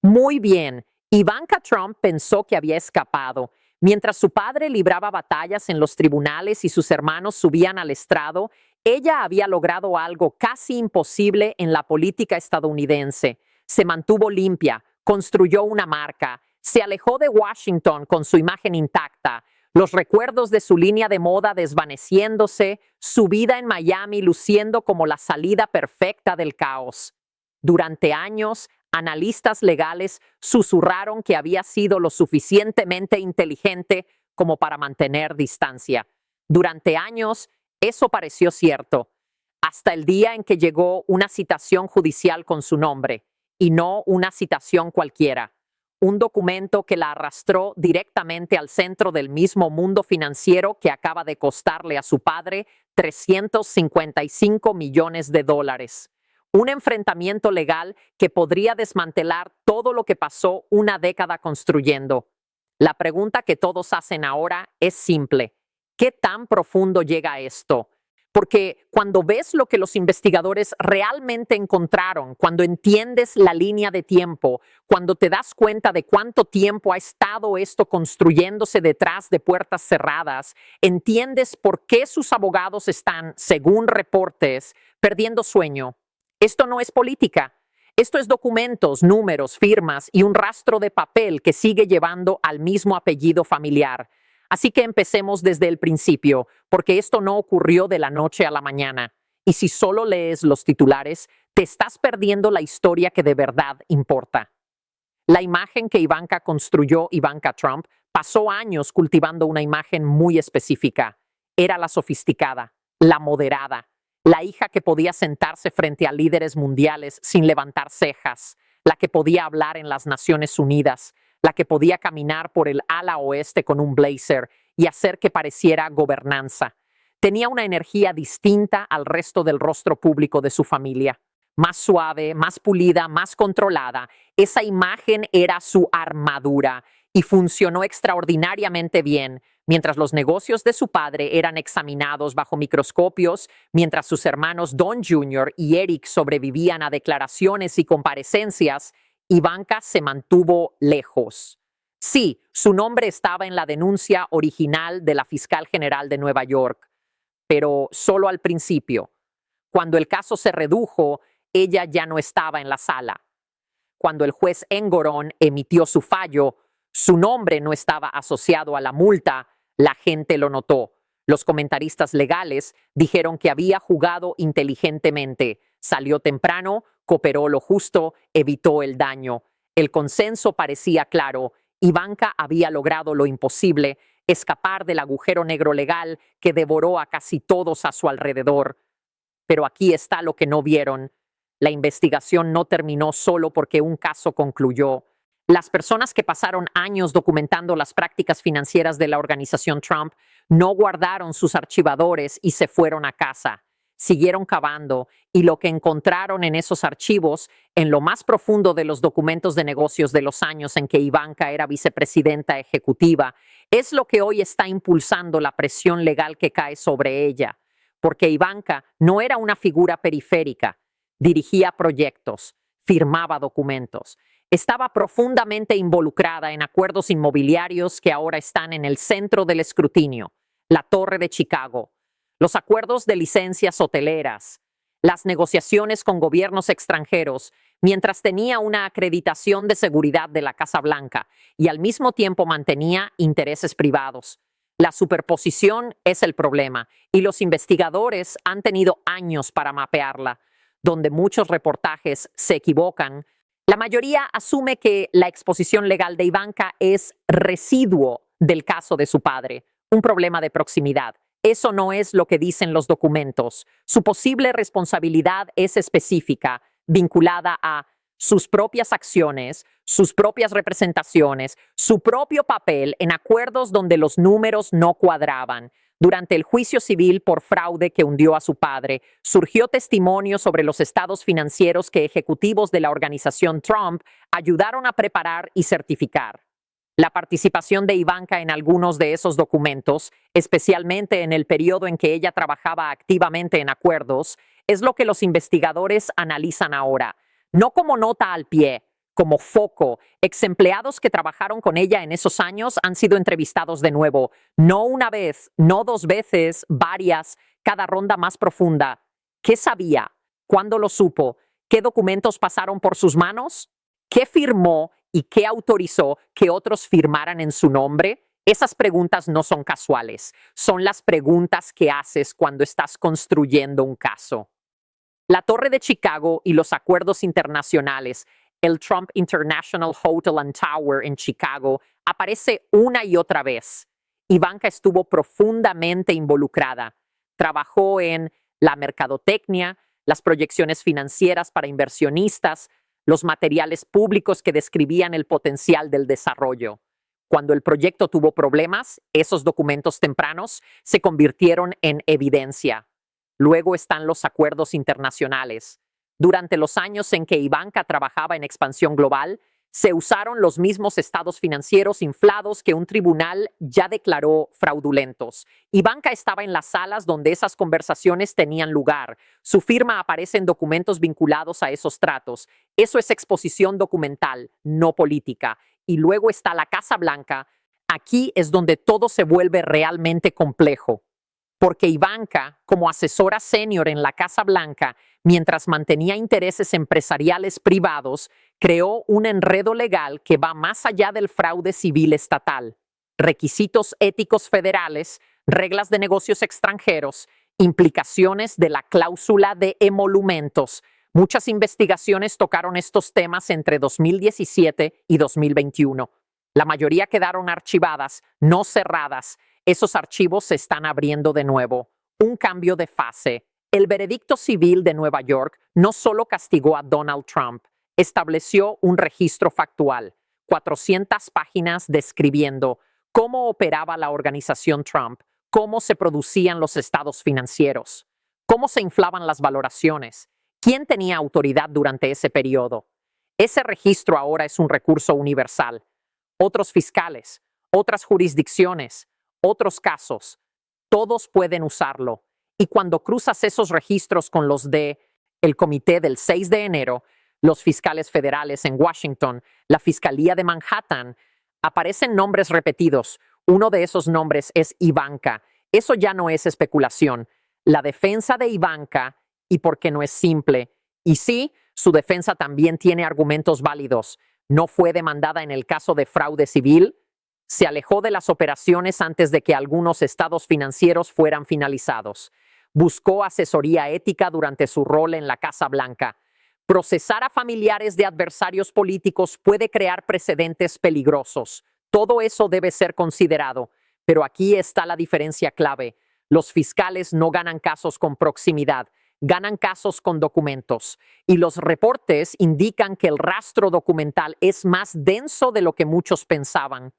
Muy bien. Ivanka Trump pensó que había escapado. Mientras su padre libraba batallas en los tribunales y sus hermanos subían al estrado, ella había logrado algo casi imposible en la política estadounidense. Se mantuvo limpia, construyó una marca, se alejó de Washington con su imagen intacta, los recuerdos de su línea de moda desvaneciéndose, su vida en Miami luciendo como la salida perfecta del caos. Durante años, analistas legales susurraron que había sido lo suficientemente inteligente como para mantener distancia. Durante años, eso pareció cierto, hasta el día en que llegó una citación judicial con su nombre, y no una citación cualquiera. Un documento que la arrastró directamente al centro del mismo mundo financiero que acaba de costarle a su padre $355 millones. Un enfrentamiento legal que podría desmantelar todo lo que pasó una década construyendo. La pregunta que todos hacen ahora es simple. ¿Qué tan profundo llega esto? Porque cuando ves lo que los investigadores realmente encontraron, cuando entiendes la línea de tiempo, cuando te das cuenta de cuánto tiempo ha estado esto construyéndose detrás de puertas cerradas, entiendes por qué sus abogados están, según reportes, perdiendo sueño. Esto no es política. Esto es documentos, números, firmas y un rastro de papel que sigue llevando al mismo apellido familiar. Así que empecemos desde el principio, porque esto no ocurrió de la noche a la mañana. Y si solo lees los titulares, te estás perdiendo la historia que de verdad importa. La imagen que Ivanka construyó, Ivanka Trump, pasó años cultivando una imagen muy específica. Era la sofisticada, la moderada, la hija que podía sentarse frente a líderes mundiales sin levantar cejas, la que podía hablar en las Naciones Unidas, la que podía caminar por el ala oeste con un blazer y hacer que pareciera gobernanza. Tenía una energía distinta al resto del rostro público de su familia. Más suave, más pulida, más controlada. Esa imagen era su armadura y funcionó extraordinariamente bien. Mientras los negocios de su padre eran examinados bajo microscopios, mientras sus hermanos Don Jr. y Eric sobrevivían a declaraciones y comparecencias, Ivanka se mantuvo lejos. Sí, su nombre estaba en la denuncia original de la fiscal general de Nueva York, pero solo al principio. Cuando el caso se redujo, ella ya no estaba en la sala. Cuando el juez Engoron emitió su fallo, su nombre no estaba asociado a la multa, la gente lo notó. Los comentaristas legales dijeron que había jugado inteligentemente, salió temprano, cooperó lo justo, evitó el daño. El consenso parecía claro. Ivanka había logrado lo imposible, escapar del agujero negro legal que devoró a casi todos a su alrededor. Pero aquí está lo que no vieron. La investigación no terminó solo porque un caso concluyó. Las personas que pasaron años documentando las prácticas financieras de la organización Trump no guardaron sus archivadores y se fueron a casa. Siguieron cavando y lo que encontraron en esos archivos, en lo más profundo de los documentos de negocios de los años en que Ivanka era vicepresidenta ejecutiva, es lo que hoy está impulsando la presión legal que cae sobre ella. Porque Ivanka no era una figura periférica, dirigía proyectos, firmaba documentos. Estaba profundamente involucrada en acuerdos inmobiliarios que ahora están en el centro del escrutinio, la Torre de Chicago, los acuerdos de licencias hoteleras, las negociaciones con gobiernos extranjeros, mientras tenía una acreditación de seguridad de la Casa Blanca y al mismo tiempo mantenía intereses privados. La superposición es el problema y los investigadores han tenido años para mapearla. Donde muchos reportajes se equivocan, la mayoría asume que la exposición legal de Ivanka es residuo del caso de su padre, un problema de proximidad. Eso no es lo que dicen los documentos. Su posible responsabilidad es específica, vinculada a sus propias acciones, sus propias representaciones, su propio papel en acuerdos donde los números no cuadraban. Durante el juicio civil por fraude que hundió a su padre, surgió testimonio sobre los estados financieros que ejecutivos de la organización Trump ayudaron a preparar y certificar. La participación de Ivanka en algunos de esos documentos, especialmente en el periodo en que ella trabajaba activamente en acuerdos, es lo que los investigadores analizan ahora, no como nota al pie, como foco. Ex empleados que trabajaron con ella en esos años han sido entrevistados de nuevo. No una vez, no dos veces, varias, cada ronda más profunda. ¿Qué sabía? ¿Cuándo lo supo? ¿Qué documentos pasaron por sus manos? ¿Qué firmó y qué autorizó que otros firmaran en su nombre? Esas preguntas no son casuales. Son las preguntas que haces cuando estás construyendo un caso. La Torre de Chicago y los acuerdos internacionales, el Trump International Hotel and Tower en Chicago, aparece una y otra vez. Ivanka estuvo profundamente involucrada. Trabajó en la mercadotecnia, las proyecciones financieras para inversionistas, los materiales públicos que describían el potencial del desarrollo. Cuando el proyecto tuvo problemas, esos documentos tempranos se convirtieron en evidencia. Luego están los acuerdos internacionales. Durante los años en que Ivanka trabajaba en expansión global, se usaron los mismos estados financieros inflados que un tribunal ya declaró fraudulentos. Ivanka estaba en las salas donde esas conversaciones tenían lugar. Su firma aparece en documentos vinculados a esos tratos. Eso es exposición documental, no política. Y luego está la Casa Blanca. Aquí es donde todo se vuelve realmente complejo. Porque Ivanka, como asesora senior en la Casa Blanca, mientras mantenía intereses empresariales privados, creó un enredo legal que va más allá del fraude civil estatal. Requisitos éticos federales, reglas de negocios extranjeros, implicaciones de la cláusula de emolumentos. Muchas investigaciones tocaron estos temas entre 2017 y 2021. La mayoría quedaron archivadas, no cerradas. Esos archivos se están abriendo de nuevo. Un cambio de fase. El veredicto civil de Nueva York no solo castigó a Donald Trump, estableció un registro factual, 400 páginas describiendo cómo operaba la organización Trump, cómo se producían los estados financieros, cómo se inflaban las valoraciones, quién tenía autoridad durante ese periodo. Ese registro ahora es un recurso universal. Otros fiscales, otras jurisdicciones, otros casos, todos pueden usarlo. Y cuando cruzas esos registros con los de el comité del 6 de enero, los fiscales federales en Washington, la Fiscalía de Manhattan, aparecen nombres repetidos. Uno de esos nombres es Ivanka. Eso ya no es especulación. La defensa de Ivanka, y porque no es simple, y sí, su defensa también tiene argumentos válidos. No fue demandada en el caso de fraude civil, se alejó de las operaciones antes de que algunos estados financieros fueran finalizados. Buscó asesoría ética durante su rol en la Casa Blanca. Procesar a familiares de adversarios políticos puede crear precedentes peligrosos. Todo eso debe ser considerado. Pero aquí está la diferencia clave. Los fiscales no ganan casos con proximidad, ganan casos con documentos. Y los reportes indican que el rastro documental es más denso de lo que muchos pensaban.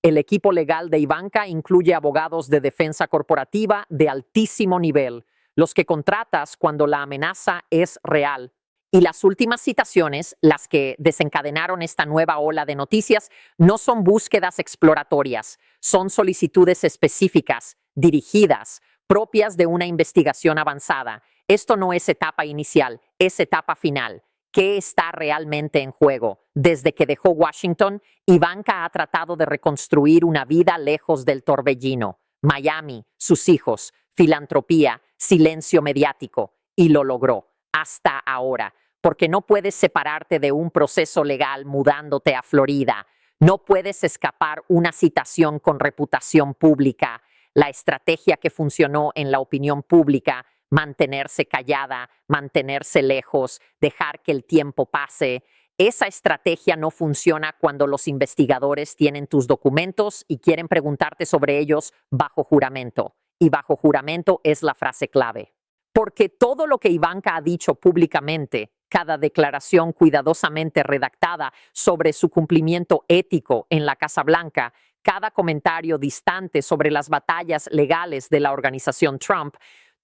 El equipo legal de Ivanka incluye abogados de defensa corporativa de altísimo nivel, los que contratas cuando la amenaza es real. Y las últimas citaciones, las que desencadenaron esta nueva ola de noticias, no son búsquedas exploratorias, son solicitudes específicas, dirigidas, propias de una investigación avanzada. Esto no es etapa inicial, es etapa final. ¿Qué está realmente en juego? Desde que dejó Washington, Ivanka ha tratado de reconstruir una vida lejos del torbellino. Miami, sus hijos, filantropía, silencio mediático. Y lo logró, hasta ahora. Porque no puedes separarte de un proceso legal mudándote a Florida. No puedes escapar una citación con reputación pública. La estrategia que funcionó en la opinión pública, mantenerse callada, mantenerse lejos, dejar que el tiempo pase. Esa estrategia no funciona cuando los investigadores tienen tus documentos y quieren preguntarte sobre ellos bajo juramento. Y bajo juramento es la frase clave. Porque todo lo que Ivanka ha dicho públicamente, cada declaración cuidadosamente redactada sobre su cumplimiento ético en la Casa Blanca, cada comentario distante sobre las batallas legales de la organización Trump,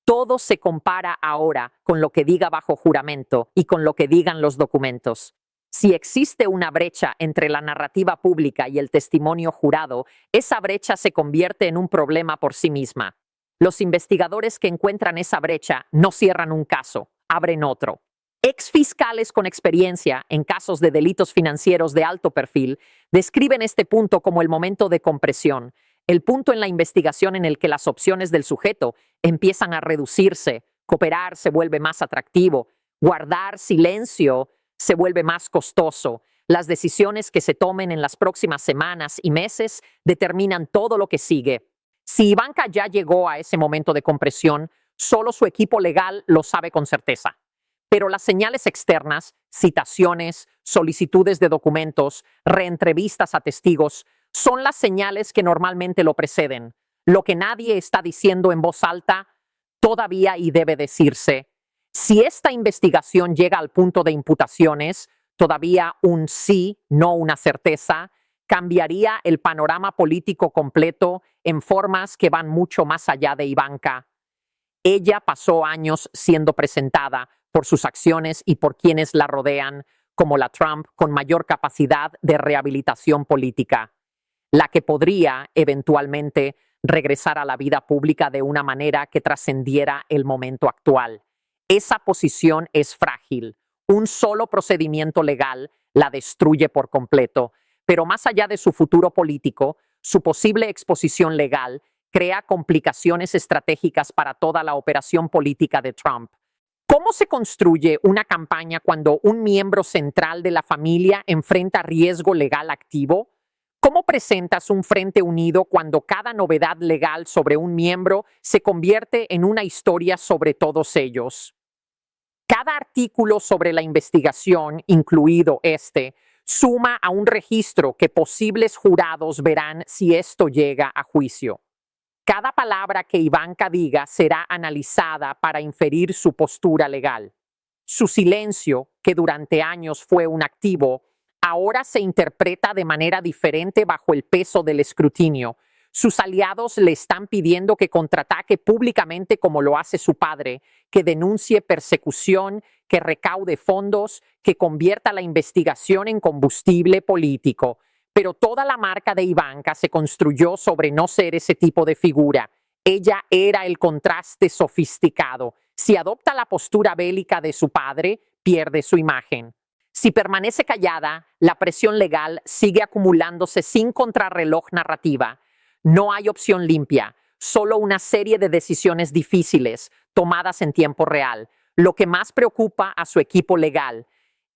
todo se compara ahora con lo que diga bajo juramento y con lo que digan los documentos. Si existe una brecha entre la narrativa pública y el testimonio jurado, esa brecha se convierte en un problema por sí misma. Los investigadores que encuentran esa brecha no cierran un caso, abren otro. Exfiscales con experiencia en casos de delitos financieros de alto perfil describen este punto como el momento de compresión, el punto en la investigación en el que las opciones del sujeto empiezan a reducirse, cooperar se vuelve más atractivo, guardar silencio se vuelve más costoso. Las decisiones que se tomen en las próximas semanas y meses determinan todo lo que sigue. Si Ivanka ya llegó a ese momento de compresión, solo su equipo legal lo sabe con certeza. Pero las señales externas, citaciones, solicitudes de documentos, reentrevistas a testigos, son las señales que normalmente lo preceden. Lo que nadie está diciendo en voz alta, todavía y debe decirse. Si esta investigación llega al punto de imputaciones, todavía un sí, no una certeza, cambiaría el panorama político completo en formas que van mucho más allá de Ivanka. Ella pasó años siendo presentada por sus acciones y por quienes la rodean como la Trump con mayor capacidad de rehabilitación política, la que podría eventualmente regresar a la vida pública de una manera que trascendiera el momento actual. Esa posición es frágil. Un solo procedimiento legal la destruye por completo, pero más allá de su futuro político, su posible exposición legal crea complicaciones estratégicas para toda la operación política de Trump. ¿Cómo se construye una campaña cuando un miembro central de la familia enfrenta riesgo legal activo? ¿Cómo presentas un frente unido cuando cada novedad legal sobre un miembro se convierte en una historia sobre todos ellos? Cada artículo sobre la investigación, incluido este, suma a un registro que posibles jurados verán si esto llega a juicio. Cada palabra que Ivanka diga será analizada para inferir su postura legal. Su silencio, que durante años fue un activo, ahora se interpreta de manera diferente bajo el peso del escrutinio. Sus aliados le están pidiendo que contraataque públicamente como lo hace su padre, que denuncie persecución, que recaude fondos, que convierta la investigación en combustible político. Pero toda la marca de Ivanka se construyó sobre no ser ese tipo de figura. Ella era el contraste sofisticado. Si adopta la postura bélica de su padre, pierde su imagen. Si permanece callada, la presión legal sigue acumulándose sin contrarreloj narrativa. No hay opción limpia, solo una serie de decisiones difíciles, tomadas en tiempo real, lo que más preocupa a su equipo legal.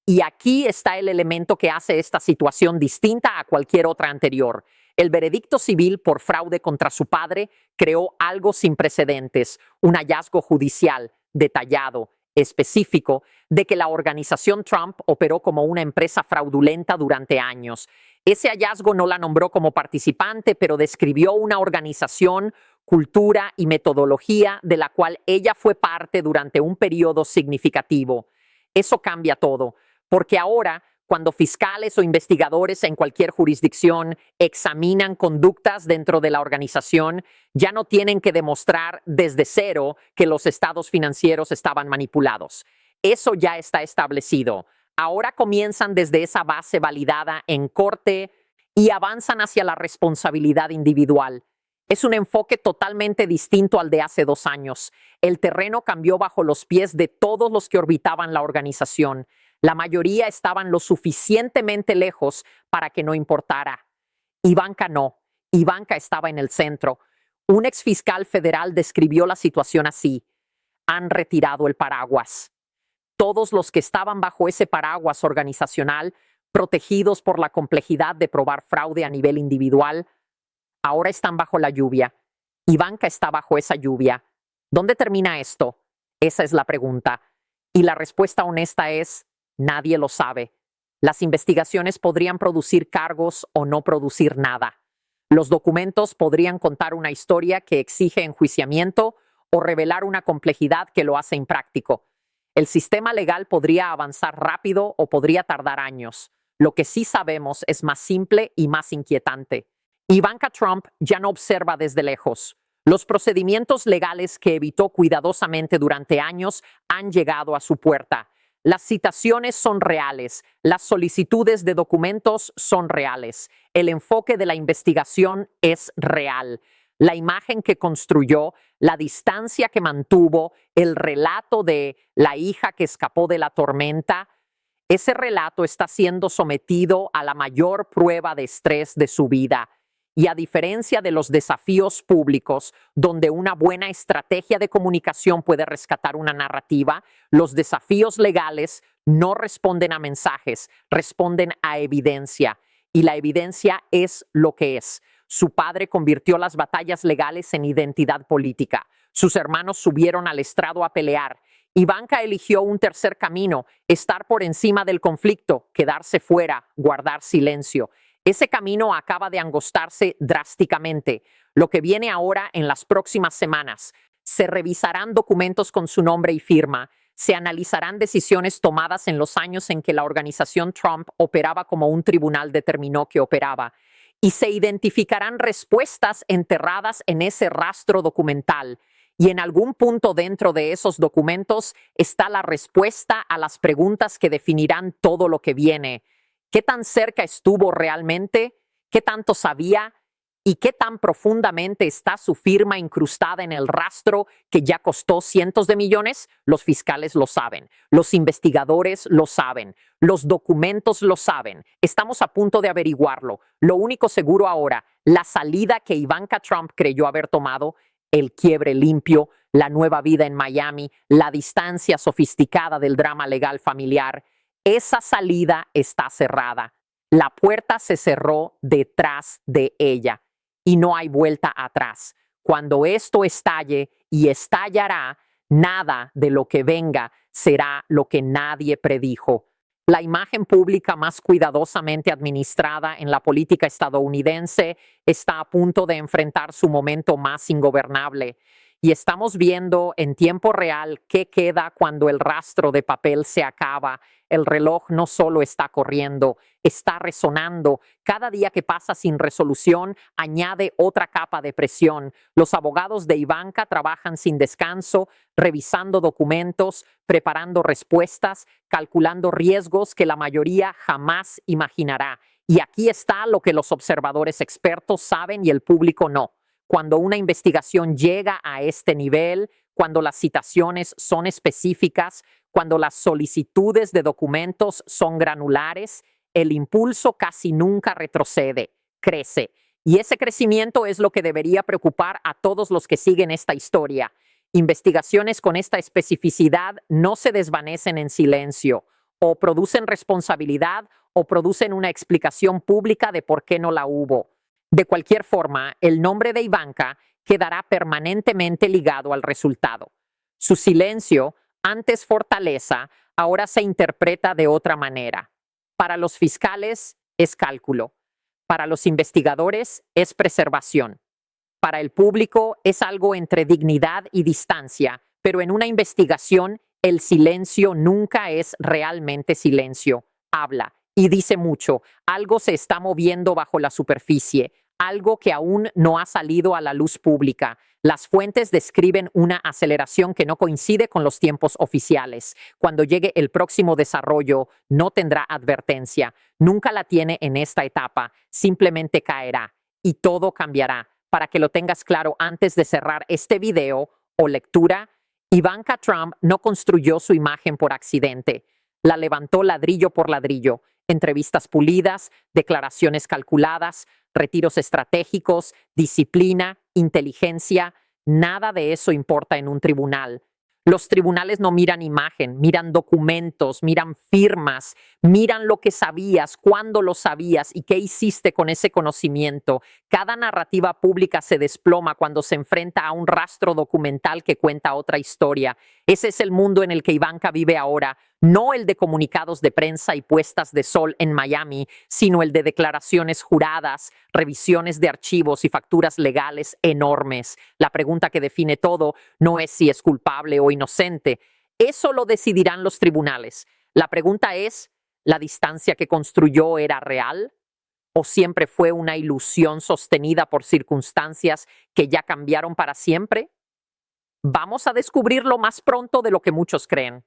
Y aquí está el elemento que hace esta situación distinta a cualquier otra anterior. El veredicto civil por fraude contra su padre creó algo sin precedentes, un hallazgo judicial detallado, específico, de que la organización Trump operó como una empresa fraudulenta durante años. Ese hallazgo no la nombró como participante, pero describió una organización, cultura y metodología de la cual ella fue parte durante un periodo significativo. Eso cambia todo. Porque ahora, cuando fiscales o investigadores en cualquier jurisdicción examinan conductas dentro de la organización, ya no tienen que demostrar desde cero que los estados financieros estaban manipulados. Eso ya está establecido. Ahora comienzan desde esa base validada en corte y avanzan hacia la responsabilidad individual. Es un enfoque totalmente distinto al de hace 2 años. El terreno cambió bajo los pies de todos los que orbitaban la organización. La mayoría estaban lo suficientemente lejos para que no importara. Ivanka no. Ivanka estaba en el centro. Un exfiscal federal describió la situación así. Han retirado el paraguas. Todos los que estaban bajo ese paraguas organizacional, protegidos por la complejidad de probar fraude a nivel individual, ahora están bajo la lluvia. Ivanka está bajo esa lluvia. ¿Dónde termina esto? Esa es la pregunta. Y la respuesta honesta es: nadie lo sabe. Las investigaciones podrían producir cargos o no producir nada. Los documentos podrían contar una historia que exige enjuiciamiento o revelar una complejidad que lo hace impráctico. El sistema legal podría avanzar rápido o podría tardar años. Lo que sí sabemos es más simple y más inquietante. Ivanka Trump ya no observa desde lejos. Los procedimientos legales que evitó cuidadosamente durante años han llegado a su puerta. Las citaciones son reales, las solicitudes de documentos son reales, el enfoque de la investigación es real. La imagen que construyó, la distancia que mantuvo, el relato de la hija que escapó de la tormenta, ese relato está siendo sometido a la mayor prueba de estrés de su vida. Y a diferencia de los desafíos públicos, donde una buena estrategia de comunicación puede rescatar una narrativa, los desafíos legales no responden a mensajes, responden a evidencia. Y la evidencia es lo que es. Su padre convirtió las batallas legales en identidad política. Sus hermanos subieron al estrado a pelear. Ivanka eligió un tercer camino, estar por encima del conflicto, quedarse fuera, guardar silencio. Ese camino acaba de angostarse drásticamente. Lo que viene ahora en las próximas semanas, se revisarán documentos con su nombre y firma, se analizarán decisiones tomadas en los años en que la organización Trump operaba como un tribunal determinó que operaba, y se identificarán respuestas enterradas en ese rastro documental. Y en algún punto dentro de esos documentos está la respuesta a las preguntas que definirán todo lo que viene. ¿Qué tan cerca estuvo realmente? ¿Qué tanto sabía? ¿Y qué tan profundamente está su firma incrustada en el rastro que ya costó cientos de millones? Los fiscales lo saben, los investigadores lo saben, los documentos lo saben. Estamos a punto de averiguarlo. Lo único seguro ahora, la salida que Ivanka Trump creyó haber tomado, el quiebre limpio, la nueva vida en Miami, la distancia sofisticada del drama legal familiar, esa salida está cerrada. La puerta se cerró detrás de ella y no hay vuelta atrás. Cuando esto estalle y estallará, nada de lo que venga será lo que nadie predijo. La imagen pública más cuidadosamente administrada en la política estadounidense está a punto de enfrentar su momento más ingobernable. Y estamos viendo en tiempo real qué queda cuando el rastro de papel se acaba. El reloj no solo está corriendo, está resonando. Cada día que pasa sin resolución añade otra capa de presión. Los abogados de Ivanka trabajan sin descanso, revisando documentos, preparando respuestas, calculando riesgos que la mayoría jamás imaginará. Y aquí está lo que los observadores expertos saben y el público no. Cuando una investigación llega a este nivel, cuando las citaciones son específicas, cuando las solicitudes de documentos son granulares, el impulso casi nunca retrocede, crece. Y ese crecimiento es lo que debería preocupar a todos los que siguen esta historia. Investigaciones con esta especificidad no se desvanecen en silencio, o producen responsabilidad o producen una explicación pública de por qué no la hubo. De cualquier forma, el nombre de Ivanka quedará permanentemente ligado al resultado. Su silencio, antes fortaleza, ahora se interpreta de otra manera. Para los fiscales es cálculo. Para los investigadores es preservación. Para el público es algo entre dignidad y distancia, pero en una investigación el silencio nunca es realmente silencio. Habla y dice mucho. Algo se está moviendo bajo la superficie, algo que aún no ha salido a la luz pública. Las fuentes describen una aceleración que no coincide con los tiempos oficiales. Cuando llegue el próximo desarrollo, no tendrá advertencia. Nunca la tiene en esta etapa. Simplemente caerá y todo cambiará. Para que lo tengas claro antes de cerrar este video o lectura, Ivanka Trump no construyó su imagen por accidente. La levantó ladrillo por ladrillo. Entrevistas pulidas, declaraciones calculadas, retiros estratégicos, disciplina, inteligencia. Nada de eso importa en un tribunal. Los tribunales no miran imagen, miran documentos, miran firmas, miran lo que sabías, cuándo lo sabías y qué hiciste con ese conocimiento. Cada narrativa pública se desploma cuando se enfrenta a un rastro documental que cuenta otra historia. Ese es el mundo en el que Ivanka vive ahora, no el de comunicados de prensa y puestas de sol en Miami, sino el de declaraciones juradas, revisiones de archivos y facturas legales enormes. La pregunta que define todo no es si es culpable o inocente. Eso lo decidirán los tribunales. La pregunta es, ¿la distancia que construyó era real? ¿O siempre fue una ilusión sostenida por circunstancias que ya cambiaron para siempre? Vamos a descubrirlo más pronto de lo que muchos creen.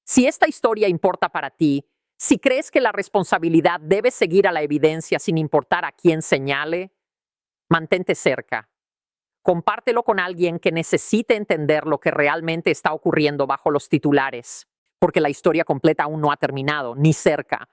Si esta historia importa para ti, si crees que la responsabilidad debe seguir a la evidencia sin importar a quién señale, mantente cerca. Compártelo con alguien que necesite entender lo que realmente está ocurriendo bajo los titulares, porque la historia completa aún no ha terminado, ni cerca.